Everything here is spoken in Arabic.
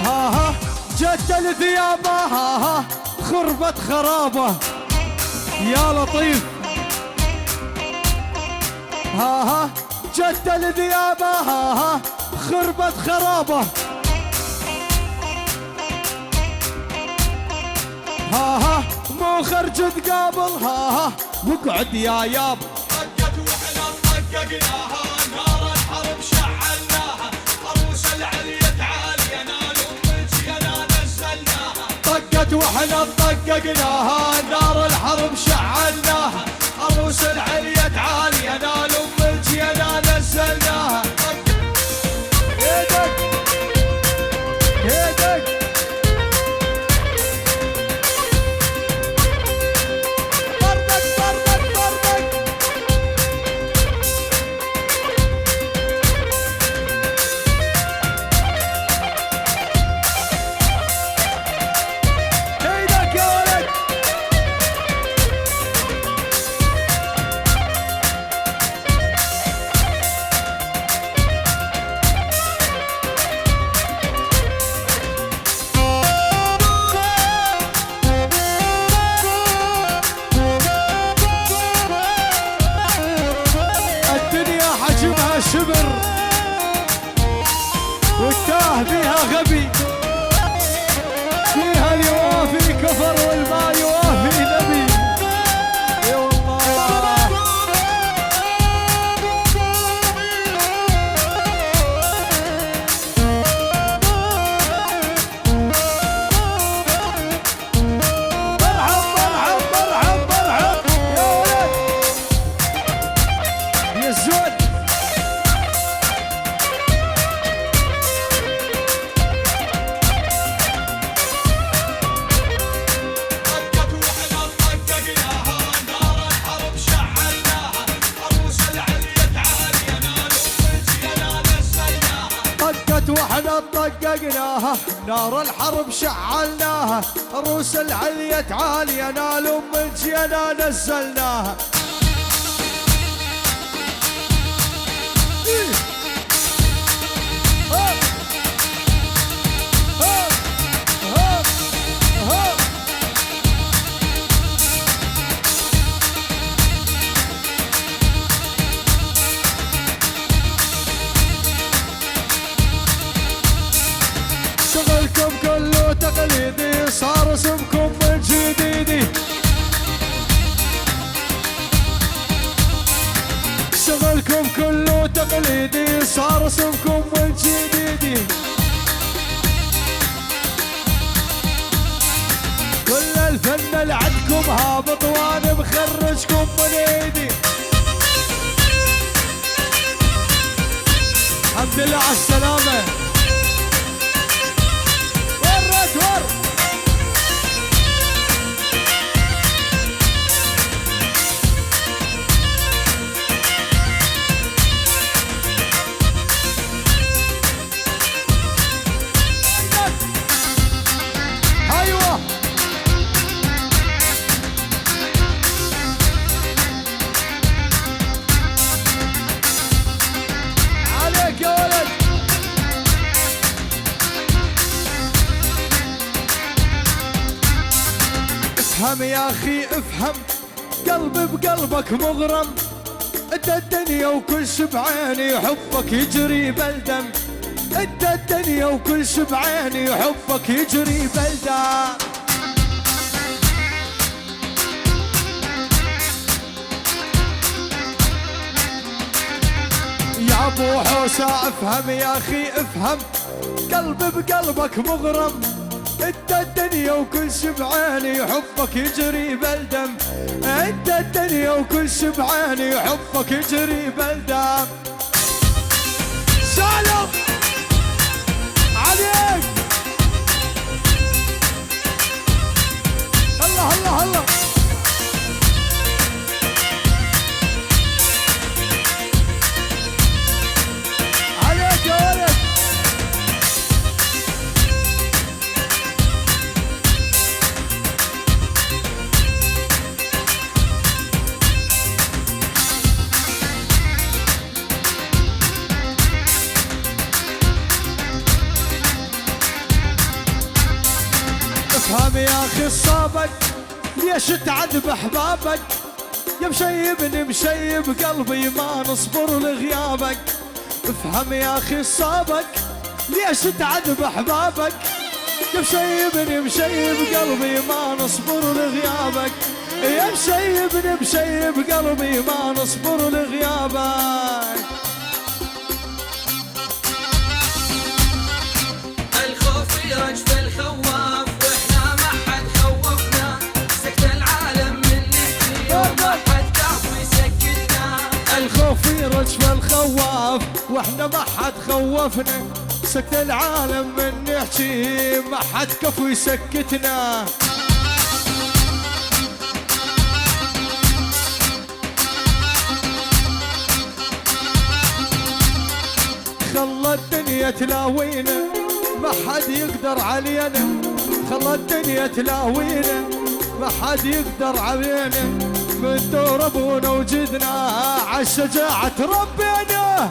ها ها جت الذيابة ها ها خربت خرابة يا لطيف. ها ها جت الذيابة ها ها خربت خرابة. ها ها مو خرج تقابل ها ها واقعد يا ياب. طقت واحنا طققناها نار الحرب شعلناها عروس العلية عالية نال امك نزلناها. طقت واحنا طققناها نار الحرب شعلناها عروس العلية عالية نال امك نزلناها. ايدك ايدك شبر والتاه بيها غبي فيها اليوافي كفر والما يوافي نبي. اي والله مرحب مرحب مرحب مرحب يا ولد يا الزود. واحنا طققناها نار الحرب شعلناها عروس العلية عالية نال ام الجينا نزلناها. شغلكم كله تقليدي صار اسمكم من جديدي. شغلكم كله تقليدي صار اسمكم من جديدي. كل الفن اللي عندكم هابط وانا مخرجكم من ايدي. الحمد لله على السلامة. افهم يا اخي افهم قلبي بقلبك مغرم. انت الدنيا وكل شي بعيني حبك يجري بالدم. انت الدنيا وكل شي بعيني حبك يجري بالدم. يا ابو حوسه افهم يا اخي افهم قلبي بقلبك مغرم. انت الدنيا وكل شي بعيني حبك يجري بالدم. انت الدنيا وكل شي بعيني حبك يجري بالدم. سالم عليك الله الله الله. عليك يا ولد. افهم يا اخي الصابك ليش تعذب احبابك يا مشيبني مشيب قلبي ما نصبر لغيابك افهم يا اخي الصابك ليش تعذب احبابك يا مشيبني مشيب قلبي ما نصبر لغيابك يا مشيبني مشيب قلبي ما نصبر لغيابك الخوف يرجف الخواف واحنا ما حد خوفنا سكت العالم من نحكي وما حد كاف يسكتنا الخوف يرجف الخواف واحنا ما حد خوفنا سكت العالم من نحكي ما حد كفو يسكتنا خلى الدنيا تلاوينا ما حد يقدر علينا خلى الدنيا تلاوينا ما حد يقدر علينا من دور ابونا وجدنا عالشجاعة ربينا